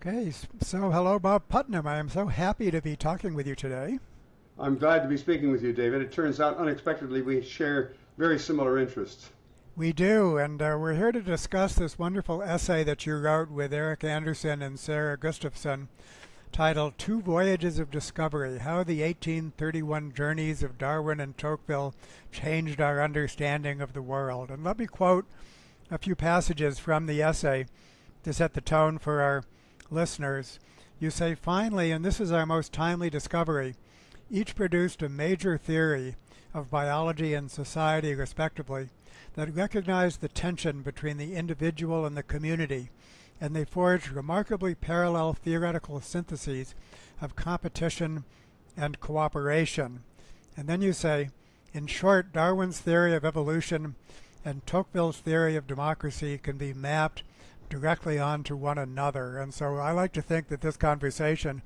Okay, so hello, Bob Putnam. I am so happy to be talking with you today. I'm glad to be speaking with you, David. It turns out unexpectedly we share very similar interests. We do, and we're here to discuss this wonderful essay that you wrote with Eric Anderson and Sarah Gustafson titled Two Voyages of Discovery, How the 1831 Journeys of Darwin and Tocqueville Changed Our Understanding of the World. And let me quote a few passages from the essay to set the tone for our listeners. You say, finally, and this is our most timely discovery, each produced a major theory of biology and society, respectively, that recognized the tension between the individual and the community, and they forged remarkably parallel theoretical syntheses of competition and cooperation. And then you say, in short, Darwin's theory of evolution and Tocqueville's theory of democracy can be mapped directly onto one another. And so I like to think that this conversation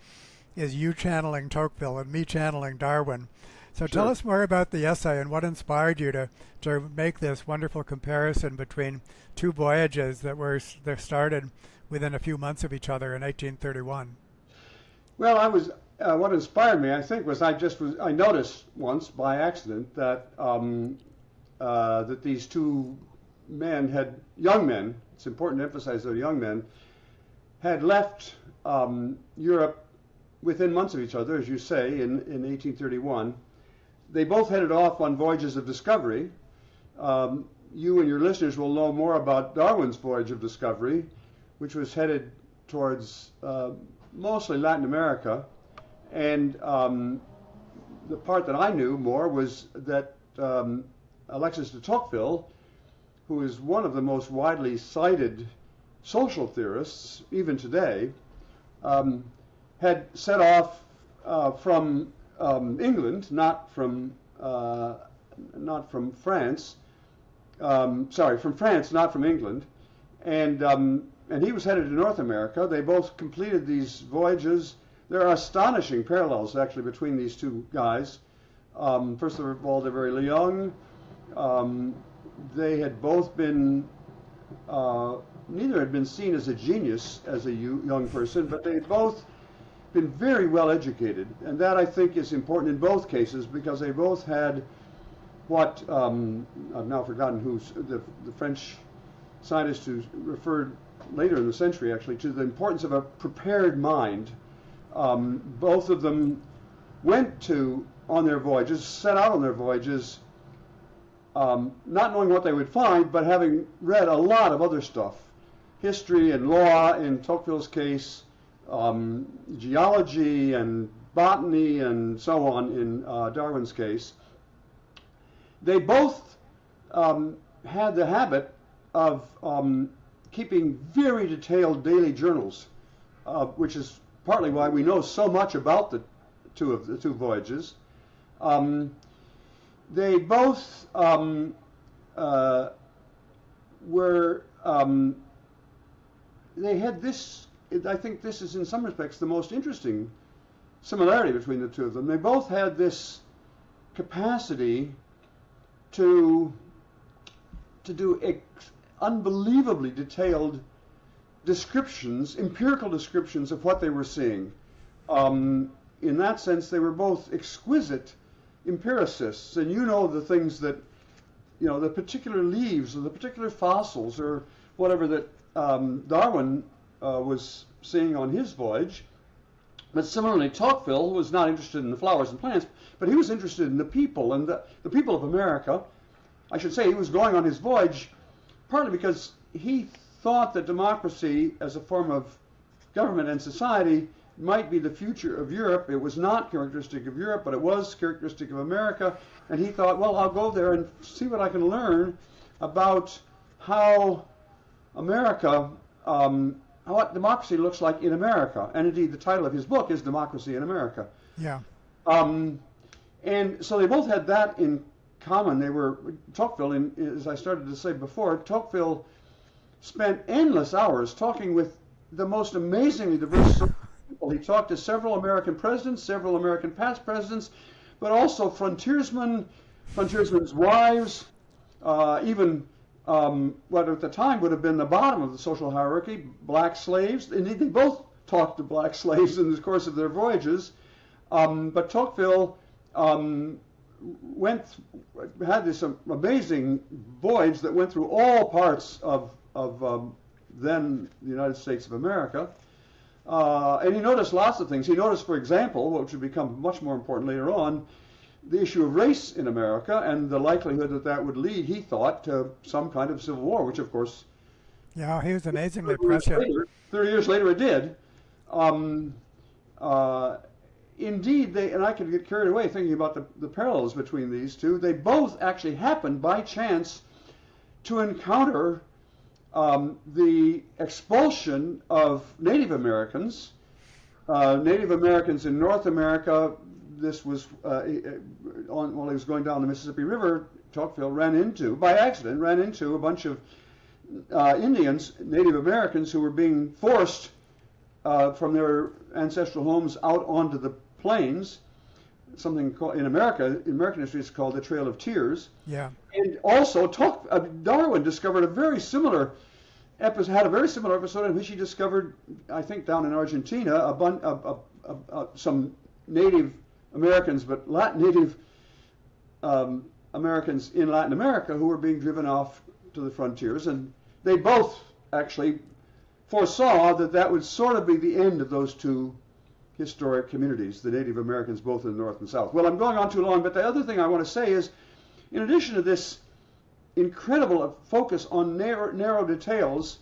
is you channeling Tocqueville and me channeling Darwin. So Sure. tell us more about the essay and what inspired you to make this wonderful comparison between two voyages that started within a few months of each other in 1831. Well, what inspired me, I think, was I noticed once by accident that that these two young men. It's important to emphasize they're young men, had left Europe within months of each other, as you say, in 1831. They both headed off on voyages of discovery. You and your listeners will know more about Darwin's voyage of discovery, which was headed towards mostly Latin America. And the part that I knew more was that Alexis de Tocqueville, who is one of the most widely cited social theorists, even today, had set off from England, not from France. From France, not from England, and he was headed to North America. They both completed these voyages. There are astonishing parallels actually between these two guys. First of all, they're very young. They had both been, neither had been seen as a genius as a young person, but they had both been very well educated. And that I think is important in both cases because they both had what, I've now forgotten who's, the French scientist who referred later in the century actually to the importance of a prepared mind. Both of them on their voyages, set out on their voyages, not knowing what they would find, but having read a lot of other stuff. History and law, in Tocqueville's case, geology and botany and so on in Darwin's case. They both had the habit of keeping very detailed daily journals, which is partly why we know so much about the two voyages. They both they had this, I think this is in some respects the most interesting similarity between the two of them. They both had this capacity to do unbelievably detailed descriptions, empirical descriptions of what they were seeing. In that sense, they were both exquisite empiricists, and you know the things that, the particular leaves or the particular fossils or whatever that Darwin was seeing on his voyage. But similarly, Tocqueville was not interested in the flowers and plants, but he was interested in the people and the people of America. I should say he was going on his voyage partly because he thought that democracy as a form of government and society might be the future of Europe. It was not characteristic of Europe, but it was characteristic of America. And he thought, well, I'll go there and see what I can learn about how America, what democracy looks like in America. And indeed, the title of his book is Democracy in America. Yeah. And so they both had that in common. Tocqueville, as I started to say before, Tocqueville spent endless hours talking with the most amazingly diverse people. He talked to several American presidents, several American past presidents, but also frontiersmen's wives, even what at the time would have been the bottom of the social hierarchy, black slaves. Indeed, they both talked to black slaves in the course of their voyages. But Tocqueville had this amazing voyage that went through all parts of then the United States of America. And he noticed lots of things. He noticed, for example, which would become much more important later on, the issue of race in America and the likelihood that that would lead, he thought, to some kind of civil war, which of course... Yeah, he was amazingly prescient. 30 years later it did. Indeed, and I could get carried away thinking about the parallels between these two. They both actually happened by chance to encounter the expulsion of Native Americans. Native Americans in North America, this was while he was going down the Mississippi River, Tocqueville by accident, ran into a bunch of Indians, Native Americans, who were being forced from their ancestral homes out onto the plains, something called, in American history, it's called the Trail of Tears. Yeah. And also, Darwin discovered had a very similar episode in which he discovered, I think down in Argentina, some Native Americans, but Native Americans in Latin America who were being driven off to the frontiers, and they both actually foresaw that would sort of be the end of those two historic communities, the Native Americans both in the North and South. Well, I'm going on too long, but the other thing I want to say is, in addition to this incredible focus on narrow details,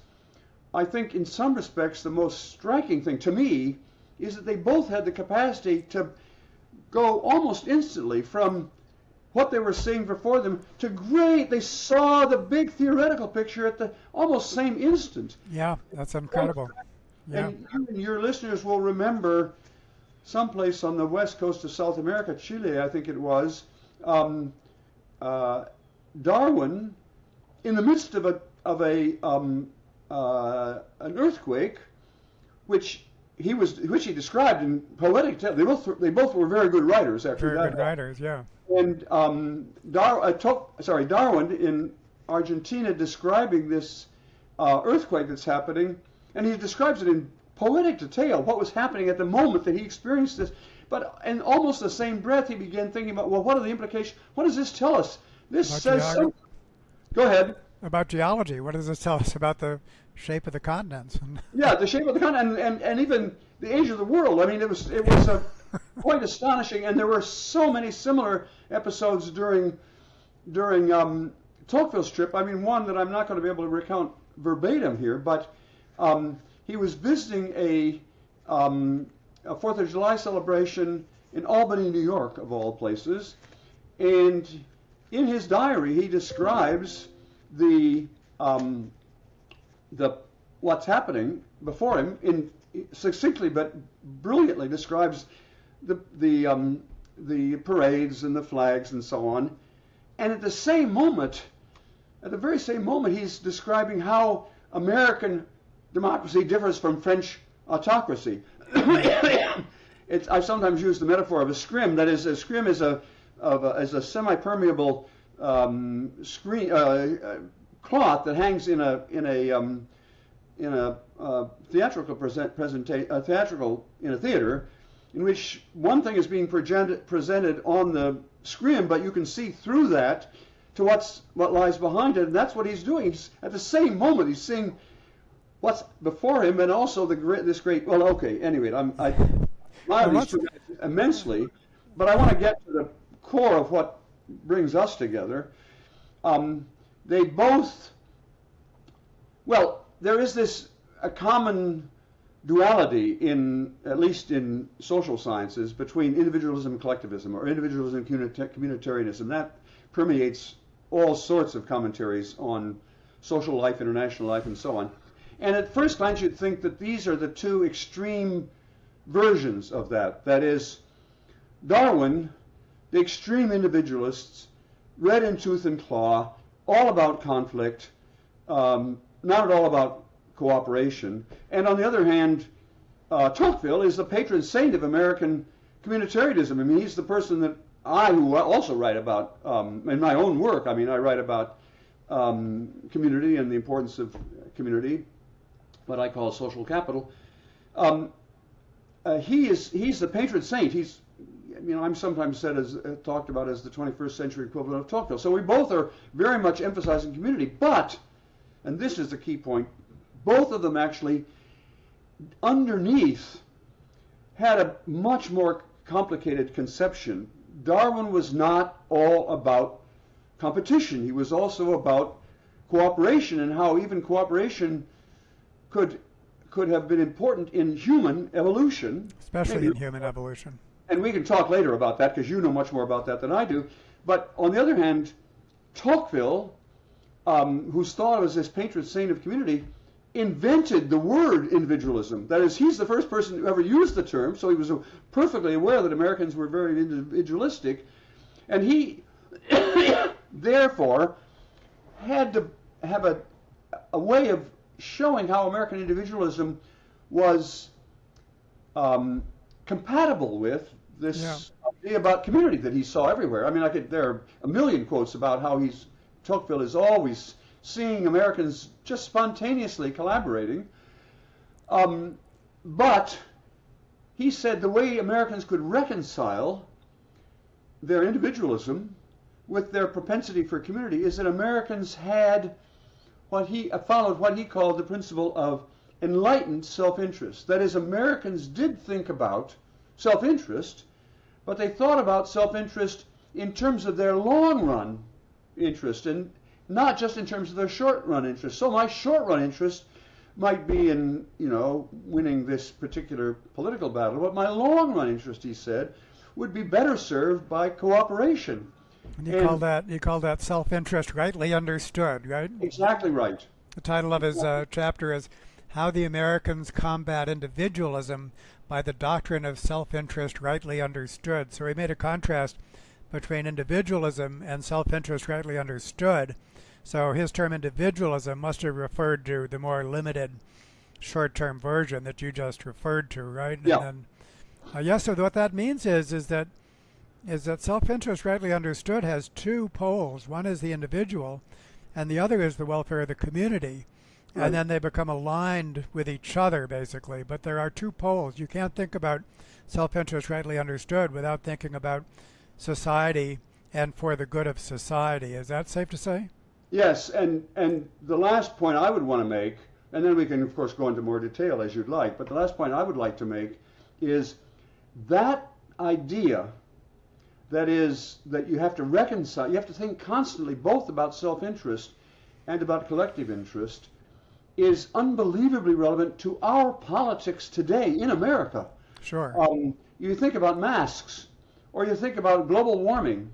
I think in some respects the most striking thing to me is that they both had the capacity to go almost instantly from what they were seeing before them to they saw the big theoretical picture at the almost same instant. Yeah, that's incredible. Yeah. And you and your listeners will remember someplace on the west coast of South America, Chile, I think it was, Darwin, in the midst of an earthquake, which he described in poetic tales. They both were very good writers. Very good writers, yeah. And Darwin in Argentina describing this earthquake that's happening, and he describes it in poetic detail, what was happening at the moment that he experienced this. But in almost the same breath, he began thinking about, well, what are the implications? What does this tell us? This says something. Go ahead. About geology. What does this tell us about the shape of the continents? Yeah, the shape of the continent, and even the age of the world. I mean, it was quite astonishing, and there were so many similar episodes during Tocqueville's trip. I mean, one that I'm not going to be able to recount verbatim here, but he was visiting a 4th of July celebration in Albany, New York, of all places, and in his diary he describes what's happening before him succinctly but brilliantly describes the parades and the flags and so on, and at the very same moment, he's describing how American democracy differs from French autocracy. I sometimes use the metaphor of a scrim. That is, a scrim is a semi-permeable screen cloth that hangs in a theatrical in a theater, in which one thing is being presented on the screen, but you can see through that to what lies behind it, and that's what he's doing. At the same moment, he's seeing what's before him, and also this great. Well, okay. Anyway, immensely, but I want to get to the core of what brings us together. They both. Well, there is a common duality at least in social sciences, between individualism and collectivism, or individualism and communitarianism. That permeates all sorts of commentaries on social life, international life, and so on. And at first glance, you'd think that these are the two extreme versions of that. That is, Darwin, the extreme individualists, red in tooth and claw, all about conflict, not at all about cooperation. And on the other hand, Tocqueville is the patron saint of American communitarianism. I mean, he's the person that who also write about, in my own work, I mean, I write about community and the importance of community, what I call social capital. Um, he's the patron saint. He's, I'm sometimes talked about as the 21st century equivalent of Tocqueville. So we both are very much emphasizing community. But, and this is the key point, both of them actually underneath had a much more complicated conception. Darwin was not all about competition. He was also about cooperation, and how even cooperation could have been important in human evolution. Especially in human evolution. And we can talk later about that, because you know much more about that than I do. But on the other hand, Tocqueville, who's thought of as this patron saint of community, invented the word individualism. That is, he's the first person who ever used the term, so he was perfectly aware that Americans were very individualistic. And he, therefore, had to have a way of showing how American individualism was compatible with this idea about community that he saw everywhere. I mean, there are a million quotes about how Tocqueville is always seeing Americans just spontaneously collaborating. But he said the way Americans could reconcile their individualism with their propensity for community is that Americans had followed what he called the principle of enlightened self-interest. That is, Americans did think about self-interest, but they thought about self-interest in terms of their long-run interest and not just in terms of their short-run interest. So my short-run interest might be in, winning this particular political battle, but my long-run interest, he said, would be better served by cooperation. And you call that self-interest rightly understood, right? Exactly right. The title of his chapter is How the Americans Combat Individualism by the Doctrine of Self-Interest Rightly Understood. So he made a contrast between individualism and self-interest rightly understood. So his term individualism must have referred to the more limited short-term version that you just referred to, right? Yeah. And then, so what that means is that self-interest rightly understood has two poles. One is the individual, and the other is the welfare of the community. Right. And then they become aligned with each other, basically. But there are two poles. You can't think about self-interest rightly understood without thinking about society and for the good of society. Is that safe to say? Yes, and the last point I would want to make, and then we can, of course, go into more detail as you'd like, but the last point I would like to make is that idea that you have to reconcile, you have to think constantly both about self-interest and about collective interest, is unbelievably relevant to our politics today in America. Sure. You think about masks, or you think about global warming.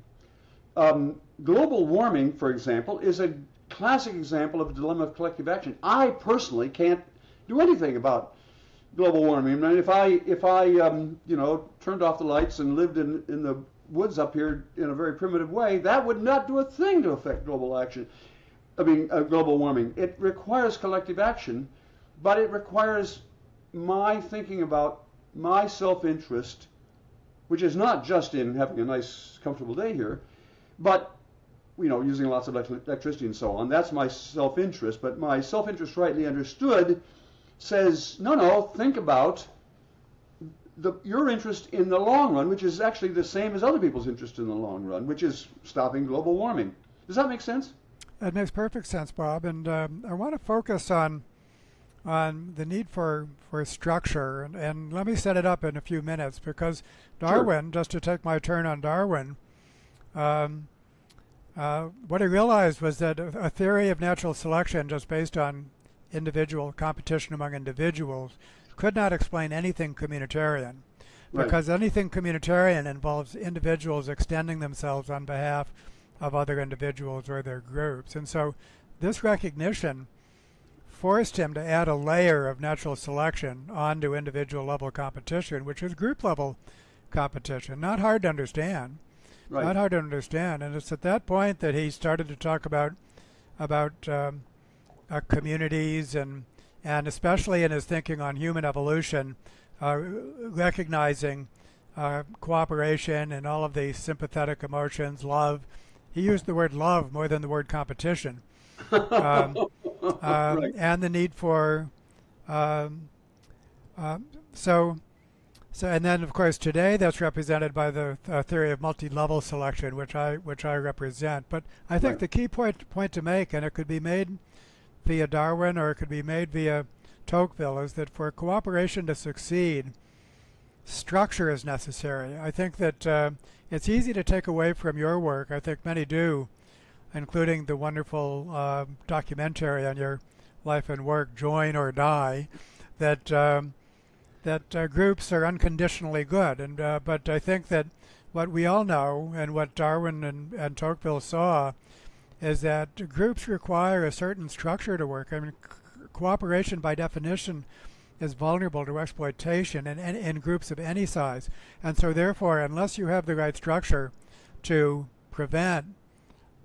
Global warming, for example, is a classic example of a dilemma of collective action. I personally can't do anything about global warming. I mean, if I turned off the lights and lived in the woods up here in a very primitive way, that would not do a thing to affect global warming. It requires collective action, but it requires my thinking about my self-interest, which is not just in having a nice, comfortable day here, but using lots of electricity and so on. That's my self-interest, but my self-interest rightly understood says, no, think about your interest in the long run, which is actually the same as other people's interest in the long run, which is stopping global warming. Does that make sense? It makes perfect sense, Bob. And I want to focus on the need for structure. And let me set it up in a few minutes, because Darwin, sure. Just to take my turn on Darwin, what he realized was that a theory of natural selection just based on individual competition among individuals could not explain anything communitarian, because anything communitarian involves individuals extending themselves on behalf of other individuals or their groups. And so this recognition forced him to add a layer of natural selection onto individual level competition, which is group level competition. Not hard to understand. Right. Not hard to understand. And it's at that point that he started to talk about communities and especially in his thinking on human evolution, recognizing cooperation and all of the sympathetic emotions, love. He used the word love more than the word competition. Right. And the need for So, and then of course today that's represented by the theory of multi-level selection, which I represent. But I think Right. the key point to make, and it could be made via Darwin or it could be made via Tocqueville, is that for cooperation to succeed, structure is necessary. I think that it's easy to take away from your work. I think many do, including the wonderful documentary on your life and work, Join or Die, that groups are unconditionally good. And but I think that what we all know and what Darwin and Tocqueville saw is that groups require a certain structure to work. I mean, cooperation by definition is vulnerable to exploitation in groups of any size. And so therefore, unless you have the right structure to prevent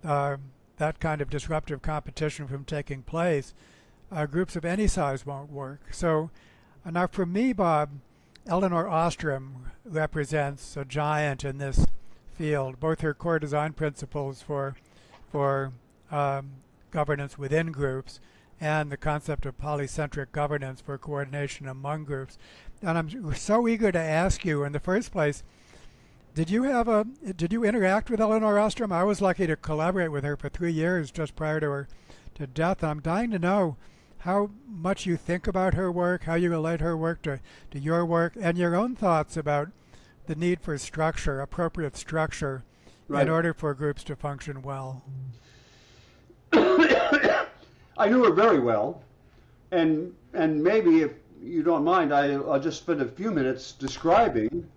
that kind of disruptive competition from taking place, groups of any size won't work. So now for me, Bob, Elinor Ostrom represents a giant in this field, both her core design principles for governance within groups and the concept of polycentric governance for coordination among groups. And I'm so eager to ask you, in the first place, did you interact with Elinor Ostrom? I was lucky to collaborate with her for 3 years just prior to her death. And I'm dying to know how much you think about her work, how you relate her work to your work, and your own thoughts about the need for structure, appropriate structure, Right. in order for groups to function well. I knew her very well, and maybe if you don't mind, I'll just spend a few minutes describing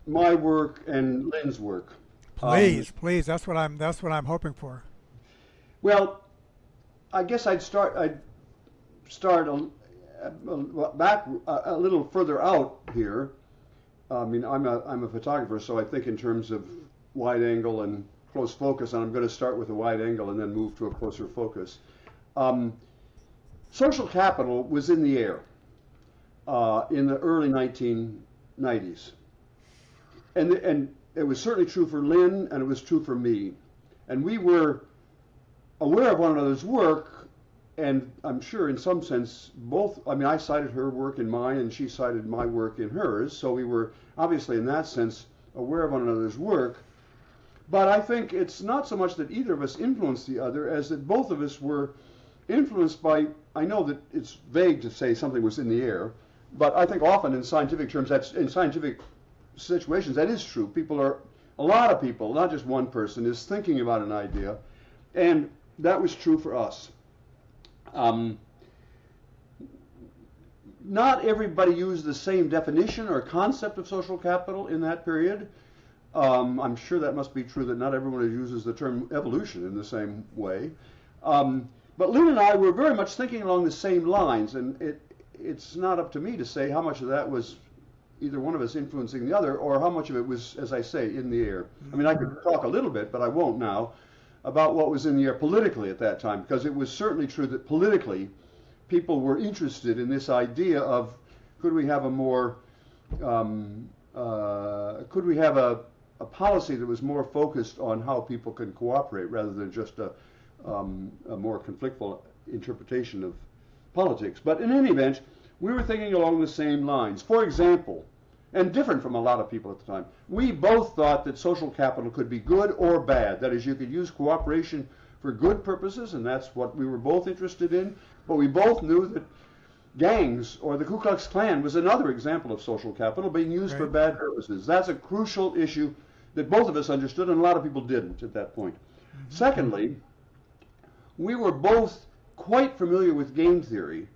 my work and Lynn's work. Please, that's what I'm hoping for. Well, I guess I'd start back a little further out here. I mean, I'm a photographer, so I think in terms of wide angle and close focus, and I'm going to start with a wide angle and then move to a closer focus. Social capital was in the air in the early 1990s, and it was certainly true for Lynn, and it was true for me, and we were aware of one another's work, and I'm sure in some sense both. I mean, I cited her work in mine, and she cited my work in hers, so we were obviously in that sense aware of one another's work. But I think it's not so much that either of us influenced the other as that both of us were influenced by, I know that it's vague to say something was in the air, but I think often in scientific terms, in scientific situations, that is true. A lot of people, not just one person, is thinking about an idea, and that was true for us. Not everybody used the same definition or concept of social capital in that period. I'm sure that must be true that not everyone uses the term evolution in the same way. But Lynn and I were very much thinking along the same lines, and it's not up to me to say how much of that was either one of us influencing the other, or how much of it was, as I say, in the air. I mean, I could talk a little bit, but I won't now, about what was in the air politically at that time, because it was certainly true that politically people were interested in this idea of could we have a more, could we have a policy that was more focused on how people can cooperate rather than just a more conflictful interpretation of politics. But in any event, we were thinking along the same lines. For example, and different from a lot of people at the time, we both thought that social capital could be good or bad. That is, you could use cooperation for good purposes, and that's what we were both interested in, but we both knew that gangs or the Ku Klux Klan was another example of social capital being used for bad purposes. That's a crucial issue that both of us understood, and a lot of people didn't at that point. Secondly, we were both quite familiar with game theory,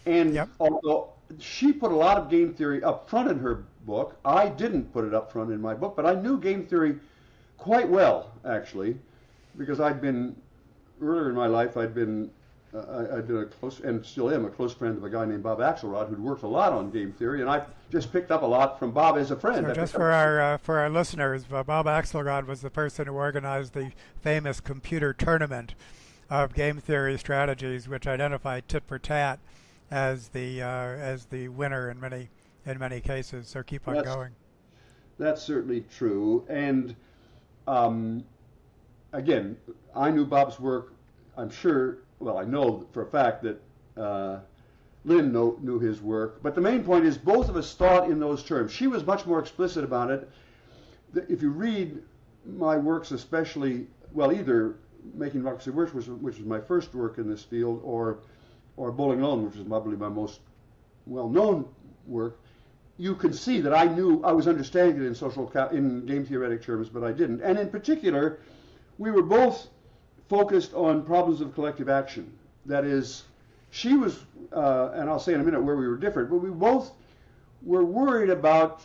and although she put a lot of game theory up front in her book, I didn't put it up front in my book, but I knew game theory quite well, actually, because earlier in my life, I'd been a close, and still am, a close friend of a guy named Bob Axelrod, who'd worked a lot on game theory, and I just picked up a lot from Bob as a friend. So just for our listeners, Bob Axelrod was the person who organized the famous computer tournament of game theory strategies, which identified tit for tat as the winner in many cases. So keep on going. That's certainly true, and again, I knew Bob's work. I'm sure. Well, I know for a fact that Lynn knew his work. But the main point is both of us thought in those terms. She was much more explicit about it. If you read my works, especially, well, either Making Democracy Work, which was my first work in this field, or Bowling Alone, which is probably my most well-known work, you can see that I was understanding it in game theoretic terms, but I didn't. And in particular, we were both focused on problems of collective action. That is, she was, and I'll say in a minute where we were different, but we both were worried about,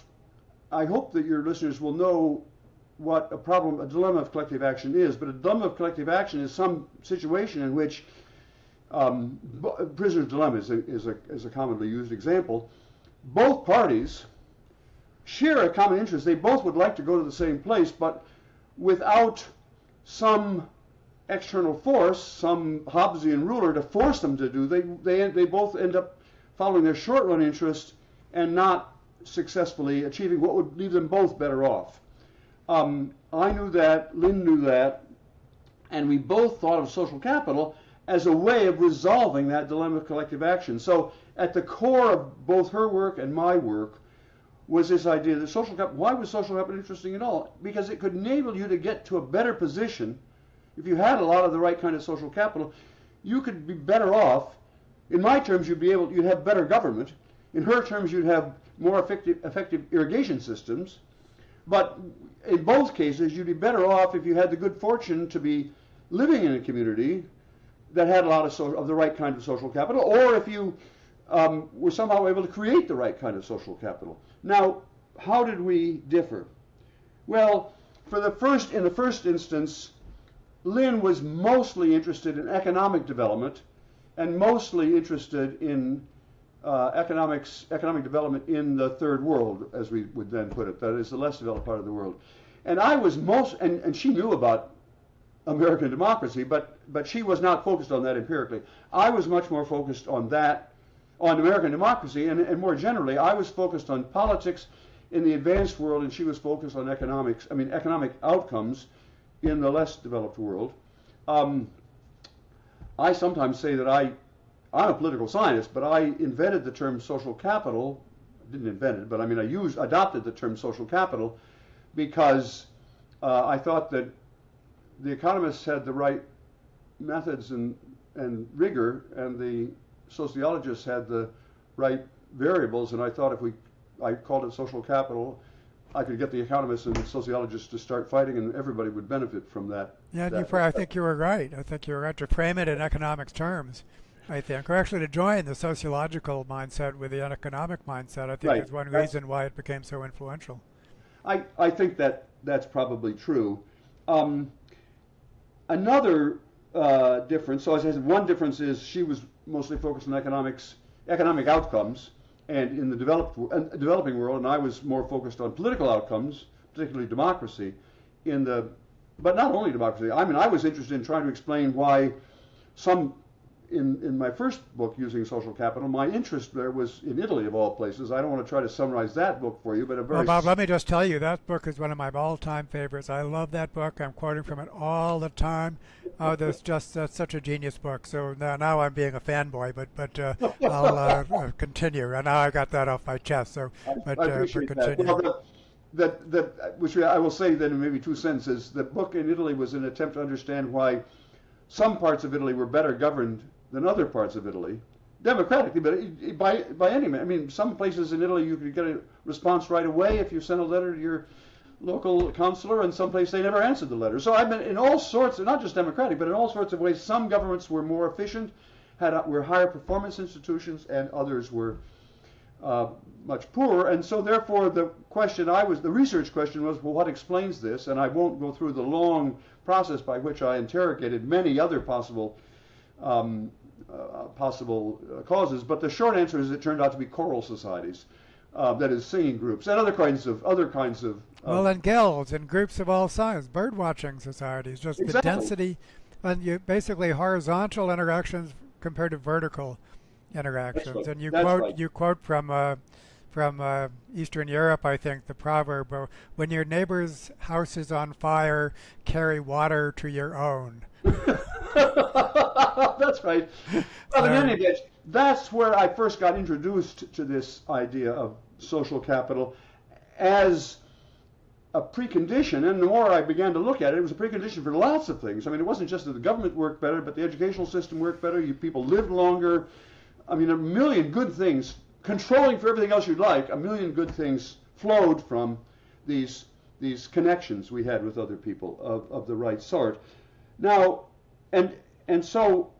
I hope that your listeners will know what a dilemma of collective action is, but a dilemma of collective action is some situation in which, prisoner's dilemma is a commonly used example, both parties share a common interest. They both would like to go to the same place, but without some external force, some Hobbesian ruler to force them to do, they both end up following their short-run interest and not successfully achieving what would leave them both better off. I knew that, Lynn knew that, and we both thought of social capital as a way of resolving that dilemma of collective action. So at the core of both her work and my work was this idea that social capital, why was social capital interesting at all? Because it could enable you to get to a better position. If you had a lot of the right kind of social capital, you could be better off. In my terms, you'd have better government. In her terms, you'd have more effective irrigation systems. But in both cases, you'd be better off if you had the good fortune to be living in a community that had a lot of the right kind of social capital, or if you were somehow able to create the right kind of social capital. Now, how did we differ? Well, in the first instance, Lynn was mostly interested in economic development and mostly interested in economic development in the third world, as we would then put it, that is the less developed part of the world. And I was and she knew about American democracy, but she was not focused on that empirically. I was much more focused on that, on American democracy, and more generally, I was focused on politics in the advanced world, and she was focused on economic outcomes in the less developed world. I sometimes say that I'm a political scientist, but I invented the term social capital. Didn't invent it, but I adopted the term social capital because I thought that the economists had the right methods and rigor, and the sociologists had the right variables, and I thought if I called it social capital, I could get the economists and the sociologists to start fighting, and everybody would benefit from that. Yeah, I think you were right. I think you were right to frame it in economics terms, I think, or actually to join the sociological mindset with the economic mindset, I think is one reason why it became so influential. I think that's probably true. Another difference, so as I said, one difference is she was mostly focused on economic outcomes, and in the developing world, and I was more focused on political outcomes, particularly democracy, but not only democracy. I was interested in trying to explain why in my first book, Using Social Capital, my interest there was in Italy, of all places. I don't want to try to summarize that book for you, but Well, Bob, let me just tell you, that book is one of my all-time favorites. I love that book. I'm quoting from it all the time. There's just such a genius book. So now I'm being a fanboy, but I'll continue. And now I got that off my chest. So, I appreciate continue. Well, which I will say then in maybe 2 sentences. The book in Italy was an attempt to understand why some parts of Italy were better governed than other parts of Italy, democratically, but by any means. Some places in Italy you could get a response right away if you sent a letter to your local consular, and some places they never answered the letter. So I've been in all sorts, not just democratic, but in all sorts of ways. Some governments were more efficient, were higher performance institutions, and others were much poorer. And so therefore the research question was, well, what explains this? And I won't go through the long process by which I interrogated many other possible causes, but the short answer is it turned out to be choral societies, that is, singing groups, and other kinds of. Well, and guilds and groups of all sizes, bird watching societies, just exactly. The density, and you basically horizontal interactions compared to vertical interactions. Right. And you quote from Eastern Europe, I think, the proverb, when your neighbor's house is on fire, carry water to your own. That's right. Well, in any event, that's where I first got introduced to this idea of social capital as a precondition, and the more I began to look at it, it was a precondition for lots of things. I mean, it wasn't just that the government worked better, but the educational system worked better, people lived longer. I mean, a million good things, controlling for everything else you'd like, a million good things flowed from these connections we had with other people of the right sort. Now, and so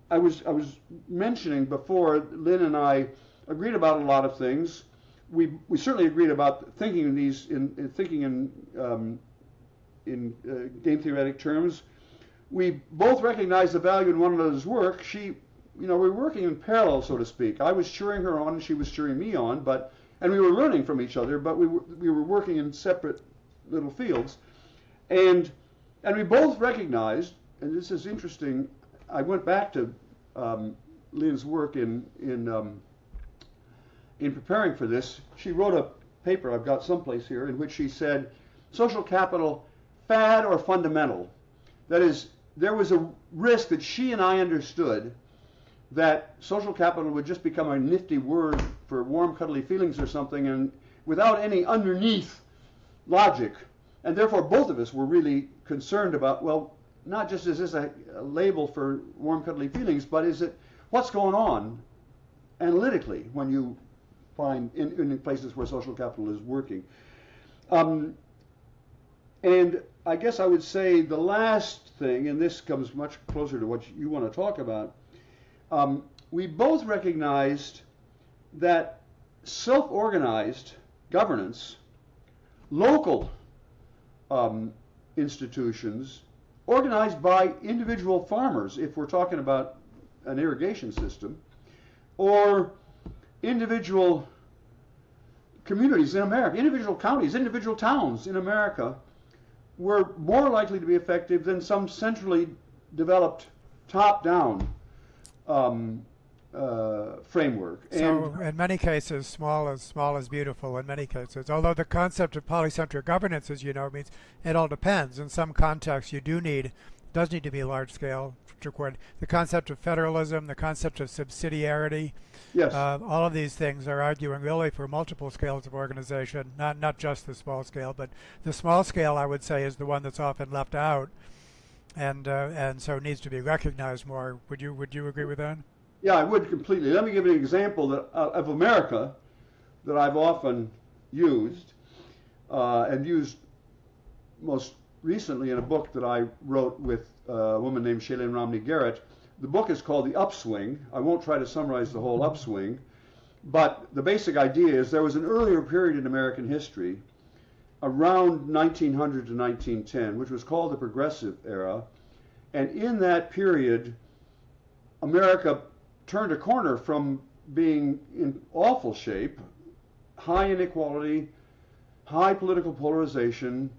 I was mentioning before, Lynn and I agreed about a lot of things. We certainly agreed about thinking in game theoretic terms. We both recognized the value in one another's work. We were working in parallel, so to speak. I was cheering her on, and she was cheering me on, and we were learning from each other, but we were working in separate little fields. And we both recognized, and this is interesting, I went back to Lynn's work in preparing for this. She wrote a paper, I've got someplace here, in which she said, social capital, fad or fundamental. That is, there was a risk that she and I understood that social capital would just become a nifty word for warm, cuddly feelings or something, and without any underneath logic. And therefore, both of us were really concerned about, well, not just is this a label for warm, cuddly feelings, but is it what's going on analytically when you find in places where social capital is working. And I guess I would say the last thing, and this comes much closer to what you want to talk about, we both recognized that self-organized governance, local institutions, organized by individual farmers, if we're talking about an irrigation system, or individual communities in America, individual counties, individual towns in America, were more likely to be effective than some centrally developed top-down framework. So in many cases, small is beautiful in many cases. Although the concept of polycentric governance, as you know, means it all depends. In some contexts, does need to be large scale. The concept of federalism, the concept of subsidiarity, yes, all of these things are arguing really for multiple scales of organization, not just the small scale, but the small scale, I would say, is the one that's often left out, and so needs to be recognized more. Would you agree with that? Yeah, I would completely. Let me give you an example of America that I've often used, and used most recently in a book that I wrote with a woman named Shailene Romney Garrett. The book is called The Upswing. I won't try to summarize the whole upswing, but the basic idea is there was an earlier period in American history, around 1900 to 1910, which was called the Progressive Era, and in that period, America turned a corner from being in awful shape, high inequality, high political polarization,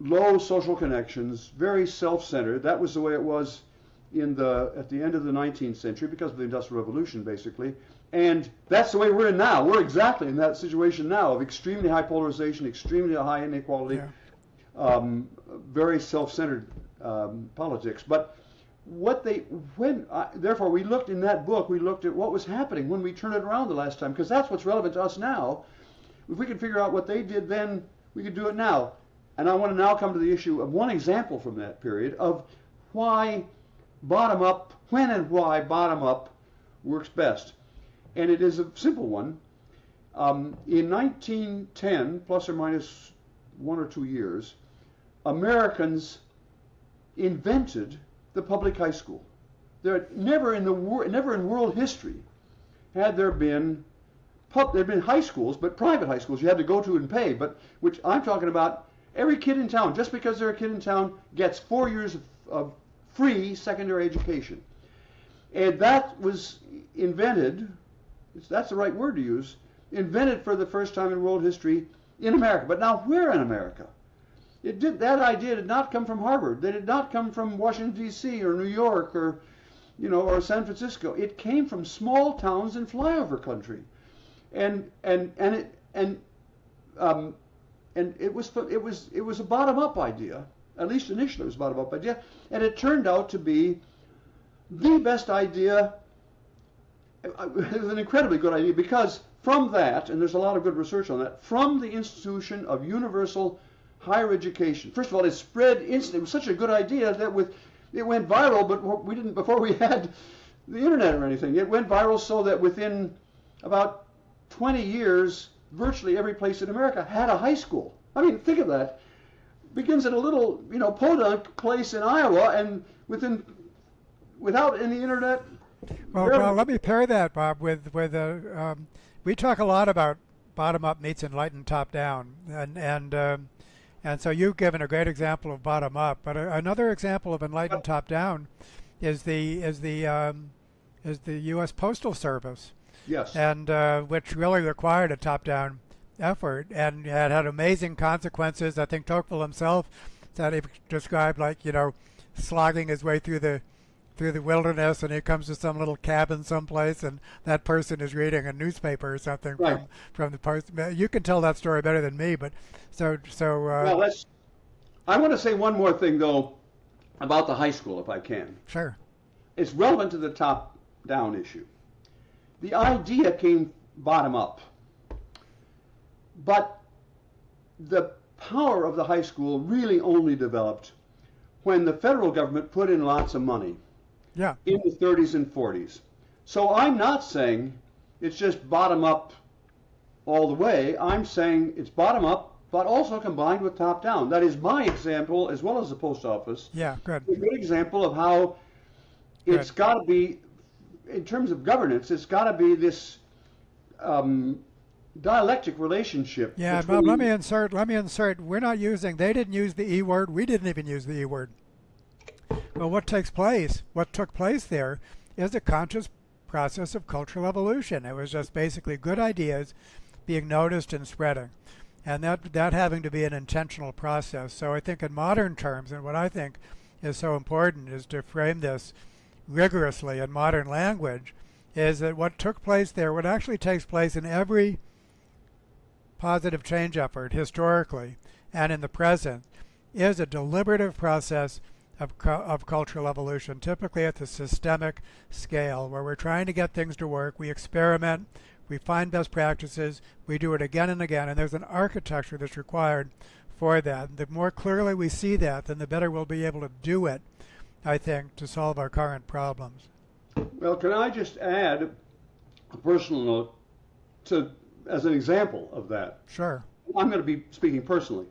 low social connections, very self-centered. That was the way it was at the end of the 19th century because of the Industrial Revolution, basically. And that's the way we're in now. We're exactly in that situation now of extremely high polarization, extremely high inequality, very self-centered politics. But therefore, we looked in that book, we looked at what was happening when we turned it around the last time, because that's what's relevant to us now. If we could figure out what they did then, we could do it now. And I want to now come to the issue of one example from that period of when and why bottom-up works best. And it is a simple one. In 1910, plus or minus 1 or 2 years, Americans invented the public high school. Never in world history had there been high schools, but private high schools you had to go to and pay. But which I'm talking about, every kid in town, just because they're a kid in town, gets 4 years of free secondary education. And that was invented, that's the right word to use, invented for the first time in world history in America. But now where in America? That idea did not come from Harvard. They did not come from Washington, D.C. or New York or San Francisco. It came from small towns in flyover country. And it was a bottom-up idea. At least initially it was a bottom-up idea. And it turned out to be the best idea. It was an incredibly good idea because from that, and there's a lot of good research on that, from the institution of universal higher education. First of all, it spread instantly. It was such a good idea that it went viral, but we didn't, before we had the internet or anything. It went viral so that within about 20 years, virtually every place in America had a high school. I mean, think of that. Begins in a little, podunk place in Iowa, and without any internet. Well, let me pair that, Bob, with we talk a lot about bottom up meets enlightened top down, and so you've given a great example of bottom up, but another example of enlightened top down is the U.S. Postal Service. Yes. And which really required a top down effort, and it had amazing consequences. I think Tocqueville himself said he described slogging his way through the wilderness, and he comes to some little cabin someplace, and that person is reading a newspaper or something right. from the post. You can tell that story better than me, but well, I want to say one more thing though about the high school, if I can. Sure. It's relevant to the top down issue. The idea came bottom up, but the power of the high school really only developed when the federal government put in lots of money. Yeah. In the 30s and 40s. So I'm not saying it's just bottom up all the way. I'm saying it's bottom up, but also combined with top down. That is my example, as well as the post office. Yeah, good. A good example of how it's got to be, in terms of governance, it's got to be this dialectic relationship. Yeah, Bob, let me insert. They didn't use the E word. We didn't even use the E word. Well, what took place there is a conscious process of cultural evolution. It was just basically good ideas being noticed and spreading, and that having to be an intentional process. So I think in modern terms, and what I think is so important is to frame this rigorously in modern language, is that what took place there, what actually takes place in every positive change effort historically and in the present, is a deliberative process of cultural evolution, typically at the systemic scale, where we're trying to get things to work. We experiment, we find best practices, we do it again and again, and there's an architecture that's required for that. The more clearly we see that, then the better we'll be able to do it, I think, to solve our current problems. Well, can I just add a personal note as an example of that? Sure. I'm going to be speaking personally.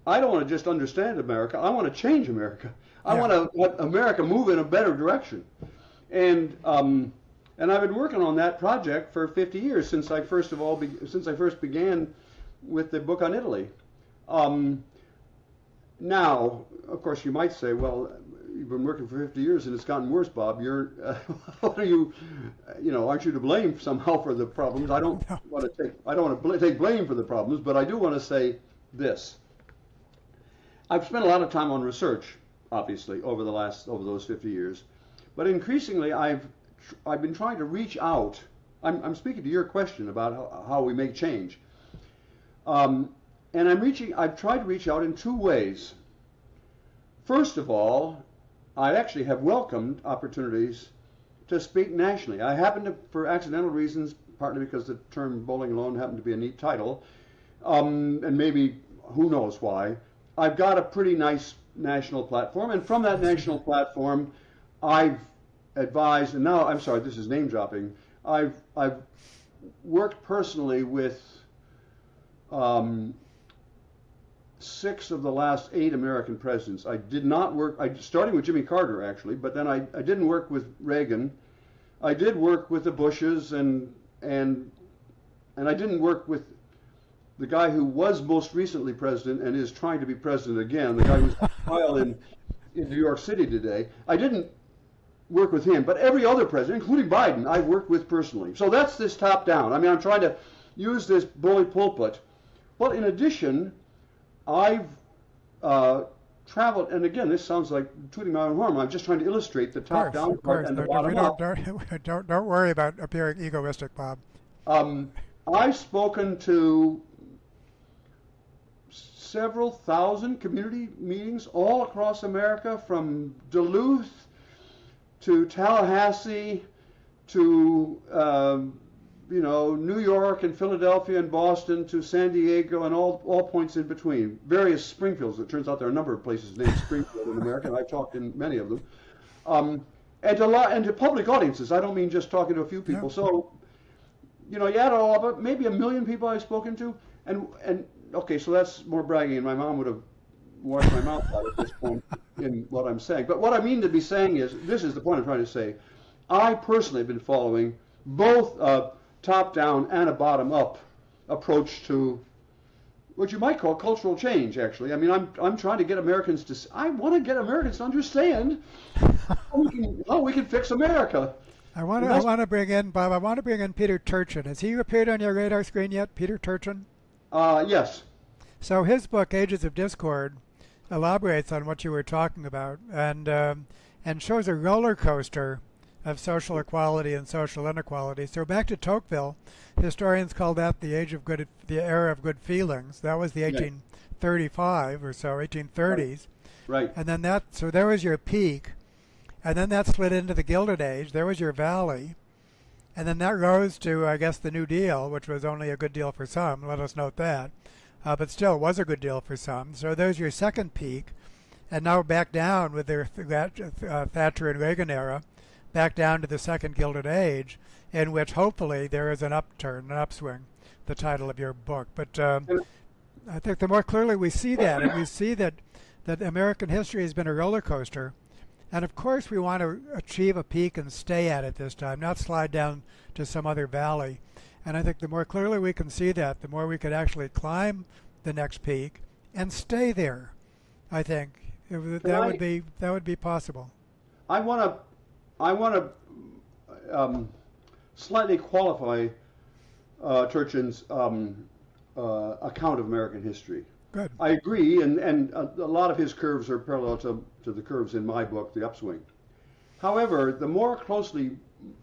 I don't want to just understand America. I want to change America. I want to let America move in a better direction. And I've been working on that project for 50 years since I first began with the book on Italy. Now, of course, you might say, well, you've been working for 50 years and it's gotten worse, Bob. What are you, aren't you to blame somehow for the problems? I don't want to take blame for the problems, but I do want to say this. I've spent a lot of time on research, obviously, over those 50 years, but increasingly I've been trying to reach out. I'm speaking to your question about how we make change, and I've tried to reach out in two ways. First of all, I actually have welcomed opportunities to speak nationally. I happen to, for accidental reasons, partly because the term bowling alone happened to be a neat title, and maybe who knows why, I've got a pretty nice national platform, and from that national platform, I've advised, and now, I'm sorry, this is name dropping, I've worked personally with 6 of the last 8 American presidents. I did not work, starting with Jimmy Carter actually, but then I didn't work with Reagan. I did work with the Bushes, and I didn't work with the guy who was most recently president and is trying to be president again, the guy who's on trial in New York City today. I didn't work with him, but every other president, including Biden, I've worked with personally. So that's this top down. I mean, I'm trying to use this bully pulpit. But in addition, I've traveled, and again, this sounds like tooting my own horn. I'm just trying to illustrate the top down part and the bottom up. Don't worry about appearing egoistic, Bob. I've spoken to several thousand community meetings all across America, from Duluth to Tallahassee to New York and Philadelphia and Boston to San Diego and all points in between. Various Springfields. It turns out there are a number of places named Springfield in America, and I've talked in many of them. And to public audiences. I don't mean just talking to a few people. Yeah. So, you add all of it, maybe 1 million people I've spoken to, and okay, so that's more bragging, and my mom would have washed my mouth out at this point in what I'm saying. But what I mean to be saying is, this is the point I'm trying to say. I personally have been following both a top-down and a bottom-up approach to what you might call cultural change, actually. I mean, I'm trying to get Americans to, I want to get Americans to understand how we can fix America. I want to bring in, Bob, I want to bring in Peter Turchin. Has he appeared on your radar screen yet, Peter Turchin? Yes. So his book, Ages of Discord, elaborates on what you were talking about and shows a roller coaster of social equality and social inequality. So back to Tocqueville, historians call that the era of good feelings. That was the 1835 or so, 1830s. Right. And then so there was your peak, and then that slid into the Gilded Age. There was your valley, and then that rose to, I guess, the New Deal, which was only a good deal for some. Let us note that, but still was a good deal for some. So there's your second peak, and now back down with the Thatcher and Reagan era, back down to the second Gilded Age, in which hopefully there is an upturn, an upswing, the title of your book. But I think the more clearly we see that, and we see that American history has been a roller coaster, and of course we want to achieve a peak and stay at it this time, not slide down to some other valley. And I think the more clearly we can see that, the more we could actually climb the next peak and stay there. I think that would be possible. I want to slightly qualify Turchin's account of American history. Good. I agree, and a lot of his curves are parallel to the curves in my book, The Upswing. However, the more closely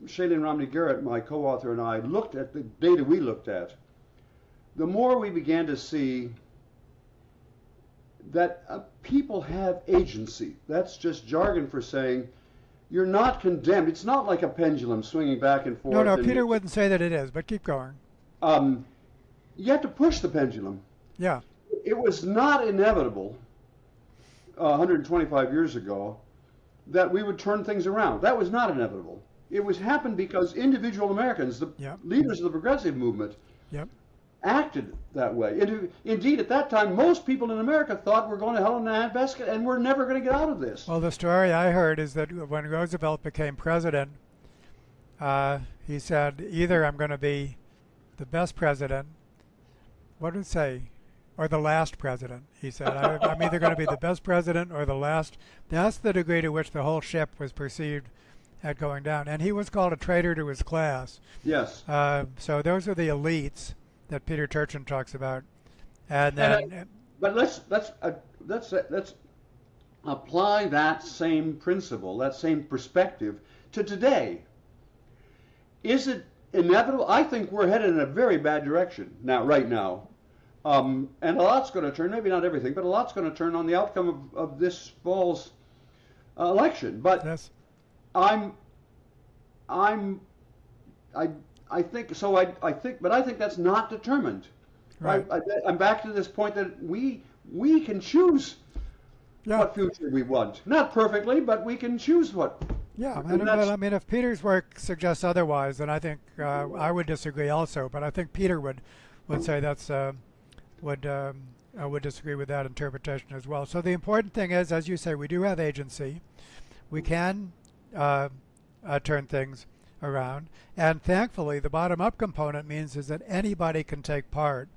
Shailene Romney Garrett, my co-author, and I looked at the data we looked at, the more we began to see that people have agency. That's just jargon for saying you're not condemned. It's not like a pendulum swinging back and forth. No, Peter wouldn't say that it is, but keep going. You have to push the pendulum. Yeah. It was not inevitable 125 years ago that we would turn things around. That was not inevitable. It happened because individual Americans, the leaders of the progressive movement, acted that way. Indeed, at that time, most people in America thought we're going to hell in a handbasket and we're never going to get out of this. Well, the story I heard is that when Roosevelt became president, he said, either I'm going to be the best president, what did it say, or the last president. He said, I'm either going to be the best president or the last. That's the degree to which the whole ship was perceived at going down. And he was called a traitor to his class. Yes. So those are the elites that Peter Turchin talks about. And then, but let's apply that same principle, that same perspective to today. Is it inevitable? I think we're headed in a very bad direction right now. And a lot's going to turn, maybe not everything, but a lot's going to turn on the outcome of this fall's election. But yes. I think so. I think that's not determined. Right. I'm back to this point that we can choose what future we want. Not perfectly, but we can choose what. Yeah, I mean, if Peter's work suggests otherwise, then I think I would disagree also. But I think Peter would say that's I would disagree with that interpretation as well. So the important thing is, as you say, we do have agency. We can turn things around, and thankfully, the bottom-up component means is that anybody can take part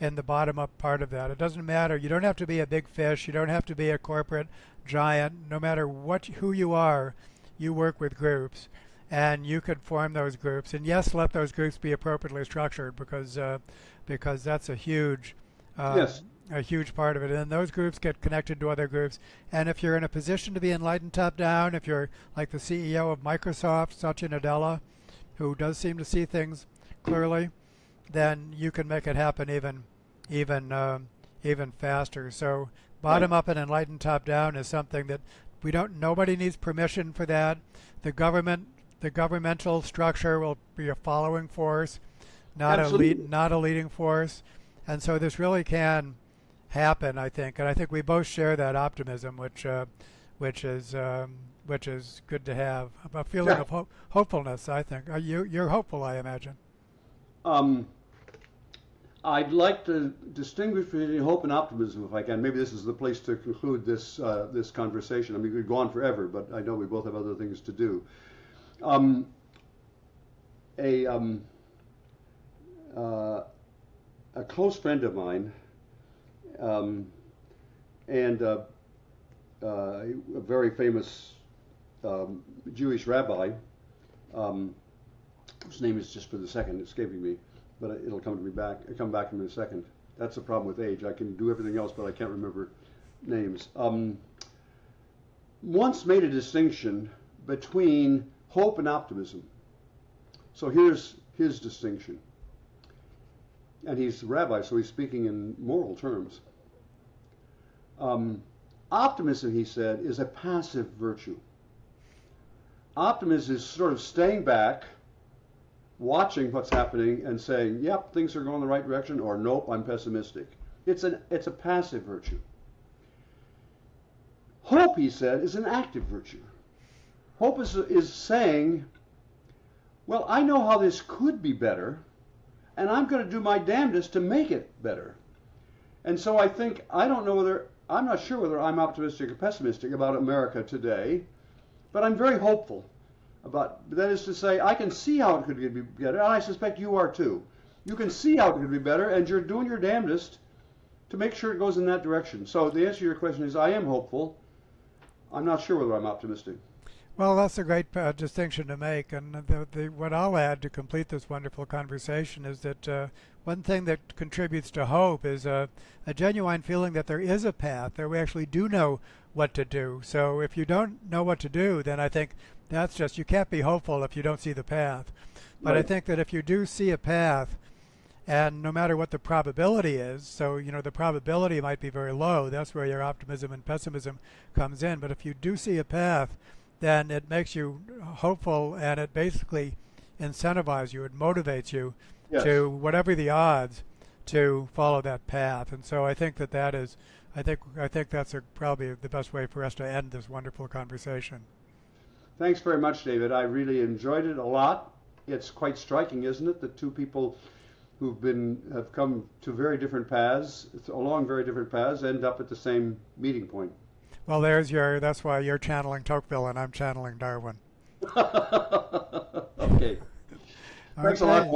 in the bottom-up part of that. It doesn't matter. You don't have to be a big fish. You don't have to be a corporate giant. No matter who you are, you work with groups, and you could form those groups. And yes, let those groups be appropriately structured because that's a huge part of it. And those groups get connected to other groups. And if you're in a position to be enlightened top-down, if you're like the CEO of Microsoft, Satya Nadella, who does seem to see things clearly, then you can make it happen even even faster. So bottom up and enlightened top down is something that nobody needs permission for that. The governmental structure will be a following force, not a leading force. And so this really can happen, I think. And I think we both share that optimism, which is good to have. A feeling of hopefulness, I think. You're hopeful, I imagine. I'd like to distinguish between hope and optimism, if I can. Maybe this is the place to conclude this conversation. I mean, we could go on forever, but I know we both have other things to do. A close friend of mine, and a very famous Jewish rabbi, whose name is just for the second escaping me, but it'll come back to me in a second. That's the problem with age. I can do everything else, but I can't remember names. Once made a distinction between hope and optimism. So here's his distinction. And he's a rabbi, so he's speaking in moral terms. Optimism, he said, is a passive virtue. Optimism is sort of staying back, watching what's happening and saying, yep, things are going the right direction, or nope, I'm pessimistic. It's a passive virtue. Hope, he said, is an active virtue. Hope is saying, well, I know how this could be better, and I'm going to do my damnedest to make it better. And so I think, I'm not sure whether I'm optimistic or pessimistic about America today, but I'm very hopeful about, that is to say, I can see how it could be better, and I suspect you are too. You can see how it could be better, and you're doing your damnedest to make sure it goes in that direction. So the answer to your question is, I am hopeful. I'm not sure whether I'm optimistic. Well, that's a great distinction to make, and what I'll add to complete this wonderful conversation is that one thing that contributes to hope is a genuine feeling that there is a path, that we actually do know what to do. So if you don't know what to do, then I think that's just, you can't be hopeful if you don't see the path. But right. I think that if you do see a path, and no matter what the probability is, so the probability might be very low, that's where your optimism and pessimism comes in, but if you do see a path, then it makes you hopeful, and it basically incentivizes you, it motivates you to, whatever the odds, to follow that path. And so I think that is, I think that's probably the best way for us to end this wonderful conversation. Thanks very much, David. I really enjoyed it a lot. It's quite striking, isn't it, that two people have come to very different paths, along very different paths, end up at the same meeting point. Well, that's why you're channeling Tocqueville and I'm channeling Darwin. Okay. Thanks a lot.